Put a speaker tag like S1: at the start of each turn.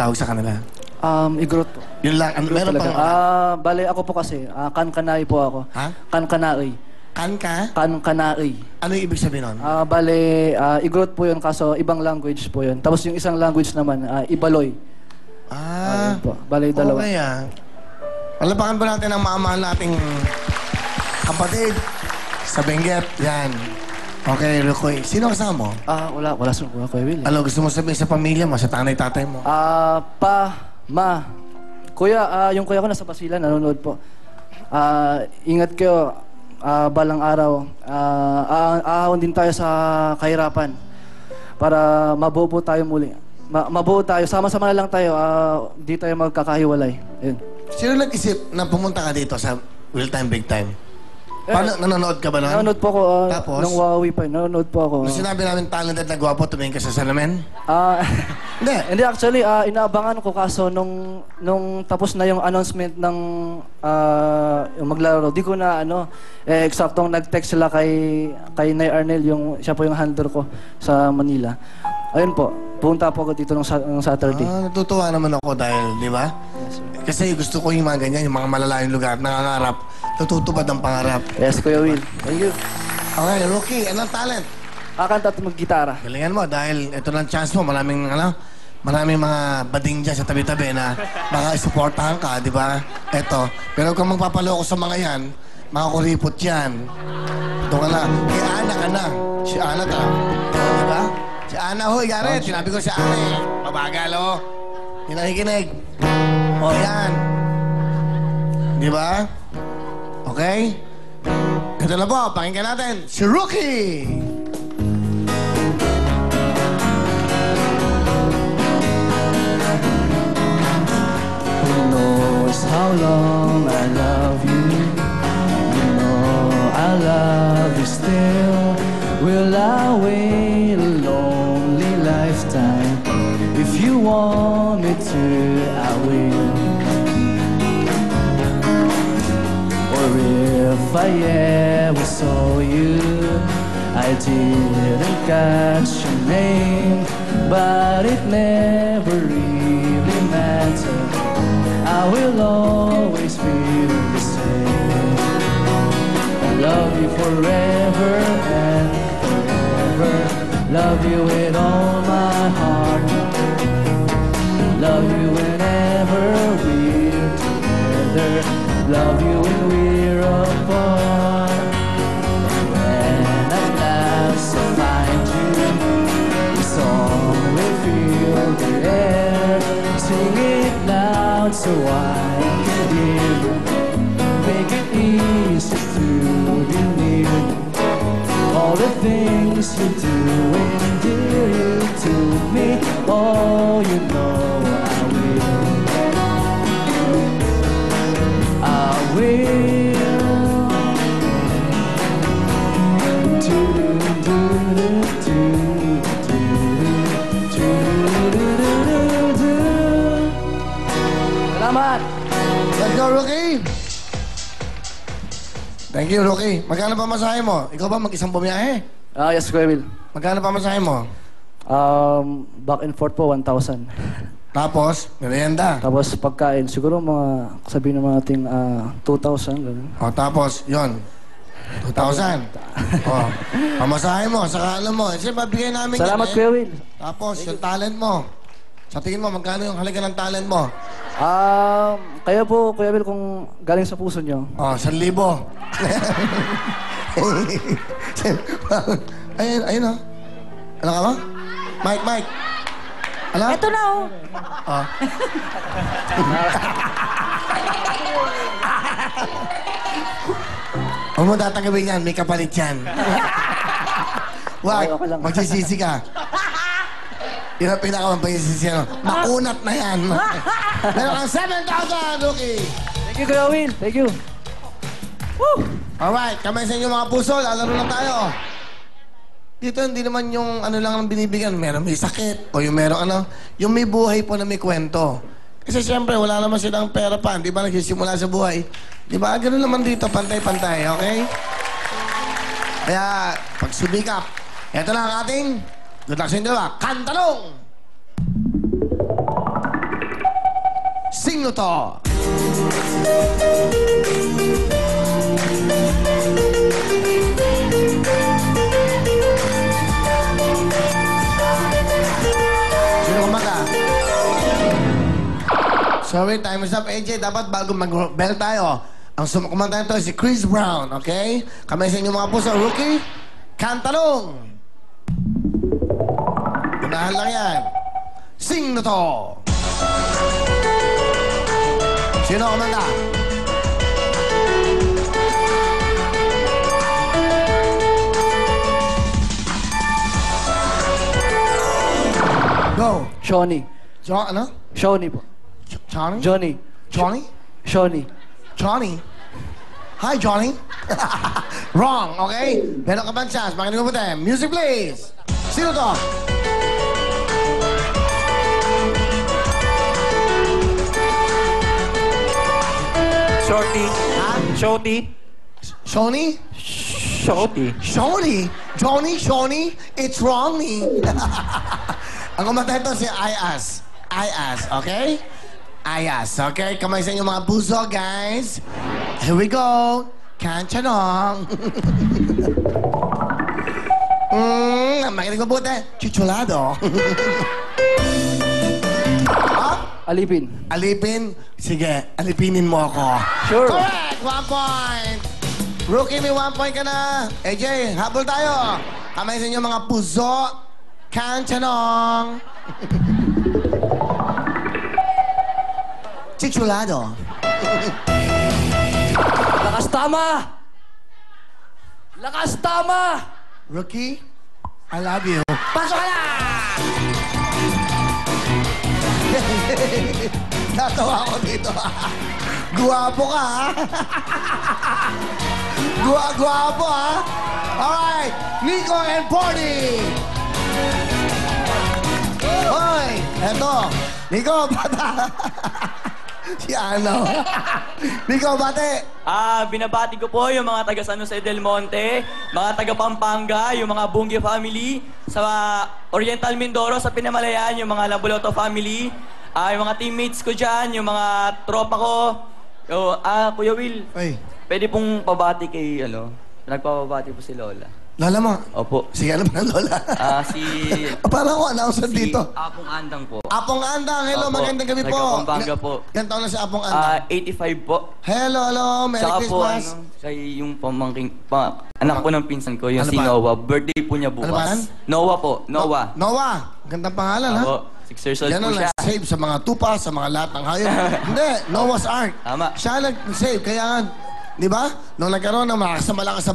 S1: tawag sa kanila?
S2: Igrot po.
S1: Yun lang. Meron pang...
S2: Bale, ako po kasi, Kankanay po ako.
S1: Ha?
S2: Kankanay. Kankanay.
S1: Ano yung ibig sabihin nun?
S2: Bale, Igrot po yun, kaso ibang language po yun. Tapos yung isang language naman, Ibaloy. Yun po. Bale, dalawa.
S1: Okay Palapakan po natin ang mamahal nating kapatid sa Benguet. Yan. Okay, Rukoy. Sino kasama mo?
S2: Wala sa Kuya Will.
S1: Ano gusto mo sabihin sa pamilya mo, sa tatay mo?
S2: Kuya, yung kuya ko nasa Basilan, nanonood po. Ingat kayo, balang araw. Aahon din tayo sa kahirapan para mabuo po tayo muli. Mabuo tayo, sama-sama na lang tayo, di tayo magkakahiwalay. Ayun.
S1: Sino nag-isip na pumunta ka dito sa Real Time Big Time? Paano, nanonood ka ba nun?
S2: Nanonood po ako,
S1: Tapos?
S2: nung Huawei pa, nanonood po ako.
S1: Nung sinabi namin talented na gwapo, tumingin ka sa salamin? Hindi.
S2: Hindi, actually, inaabangan ko kaso nung tapos na yung announcement ng yung maglaro, di ko na eksaktong nag-text sila kay Nay Arnel, siya po yung handler ko sa Manila. Ayun po, pumunta po ako dito nung Saturday.
S1: Natutuwa naman ako dahil, di ba?
S2: Yes, sir.
S1: Kasi gusto ko yung mga ganyan, yung mga malalayong lugar, nangangarap, natutupad ang pangarap.
S2: Yes, Kuya Will. Thank you.
S1: Okay, Rookie, anong talent?
S2: Kakanta at mag-gitara.
S1: Galingan mo dahil ito lang chance mo. Maraming mga bading dyan sa tabi-tabi na baka isuportahan ka, di ba? Ito. Pero kung magpapaloko sa mga yan, mga kuripot yan. Ito ka na. Kay Ana ka na. Si Ana ka. Di ba? Si Ana, hoy, Gareth. Sinabi ko si Ana eh. Mabagal, oh. Hinahikinig. O, yan. Di ba? Okay? Ito na po. Pakinggan natin. Si Rookie!
S2: How long I love you, you know I love you still. Will I wait a lonely lifetime? If you want me to, I will. Or if I ever saw you, I didn't catch your name, but it never really mattered. I will always be the same. I love you forever and forever. Love you with all my heart. Love you whenever we're together. Love you when we're apart. When at last I find you, the song will fill the air. Sing it loud so I can hear you. Make it easy to be near. All the things you do endear you to me. Oh, you know I will. I will. Salamat!
S1: Let's go, Rookie! Thank you, Rookie. Magkano pa masahe mo? Ikaw ba mag-isang bumiyahe?
S2: Yes, Kuya Will.
S1: Magkano pa masahe mo?
S2: Back and forth po, 1,000.
S1: Tapos, merienda.
S2: Tapos pagkain, siguro mga, sabihin naman natin, 2,000. Ganun.
S1: O, tapos, yon 2,000. O, pamasahe mo, saka alam mo. Kasi mabigay namin
S2: Salamat,
S1: yan,
S2: Kuya Will.
S1: Tapos, yung talent mo. Sa tingin mo, magkano yung halaga ng talent mo?
S2: Kaya po, Kuya Will, kung galing sa puso nyo.
S1: O, 1,000. Ayun o. Ano ka ba? Mike. Ano?
S3: Ito na, oh.
S1: Oh. Huwag mo tatagawin yan, may kapalit yan. Wag,
S2: Okay lang.
S1: magsisisi ka. Yun ang pinakamampasisisi yan. Makunat na yan. Meron kang 7,000, Rookie.
S2: Thank you, Kuya Will. Thank you. Woo!
S1: Alright, kamay sa inyo mga puso, lalaro na tayo. Dito hindi naman yung ano lang ang binibigyan, meron may sakit o yung meron yung may buhay po na may kwento. Kasi siyempre wala naman silang pera pa, di ba nagsisimula sa buhay. Di ba? Ganun naman dito, pantay-pantay, okay? Kaya, pagsubikap. Ito na ang ating, good luck sa inyo, Kantalong! Sino to? Sino kumaga? Sorry, time is up. AJ, dapat bago mag-bell tayo. Ang kumanta nito si Chris Brown, okay? Kamay sa inyo mga puso. Rookie, kantalong. Unahan lang yan. Sing na to. Sino kumanta? Go.
S2: Shawnee.
S1: Ano?
S2: Shawnee po.
S1: Johnny?
S2: Johnny.
S1: Johnny?
S2: Shawnee.
S1: Johnny? Hi, Johnny. Wrong, okay? Meron ka bang chance? Makinig mo tayo. Music, please. Sino to?
S3: Shorty.
S1: Ha?
S3: Shorty.
S1: Shawnee?
S3: Shorty.
S1: Shawnee? Johnny? Shawnee? It's wrongy. Ang kumanta ito si Ayas. Ayas, okay? Ayas, okay? Kamay sa inyo mga puso, guys. Here we go. Kanchanong. Makinig mo buti. Chichulado.
S2: Alipin.
S1: Alipin? Sige, alipinin mo ako.
S2: Sure.
S1: Correct! 1 point. Rookie, may 1 point ka na. AJ, habol tayo. Kamay sa inyo mga puso. Kanchanong. Chichulado.
S2: Lakas tama! Lakas tama!
S1: Rookie, I love you. Pasok ka na! Natawa ako dito. Guwapo ka, ha? Guwapo, ha? Alright, Nico and Porty! Hoy, eto. Nico, bata. Si Ano. Nico, bate.
S3: Binabati ko po yung mga taga San Jose del Monte, mga taga Pampanga, yung mga Bungi family, sa Oriental Mindoro, sa Pinamalayan, yung mga Labuloto family, yung mga teammates ko dyan, yung mga tropa ko. Kuya Will,
S1: Ay,
S3: pwede pong pabati kay, nagpapabati po si Lola.
S1: lola mo.
S3: Opo.
S1: Sige, ano ba ng lola?
S3: Si
S1: Parang ako announcer
S3: si
S1: dito.
S3: Apong Andang po.
S1: Apong Andang, hello,
S3: Opo.
S1: magandang gabi po.
S3: Taga Pampanga po.
S1: Ilan taon na si Apong Andang?
S3: 85 po.
S1: Hello, Merry
S3: Tsaka po,
S1: Christmas.
S3: kay yung anak po ng pinsan ko, yung
S1: Ano
S3: si
S1: ba?
S3: Noah. Birthday po niya bukas.
S1: Ano ba yan?
S3: Noah po, Noah.
S1: Noah, gandang pangalan, ha?
S3: Opo, 6 years old
S1: Yan
S3: po
S1: ang
S3: siya.
S1: nag-save sa mga tupa, sa mga lahat ng hayop. Hindi, Noah's Ark.
S3: Tama.
S1: Siya nag-save, kaya nga, di ba? Nung nagkaroon ng mga kasama lang sa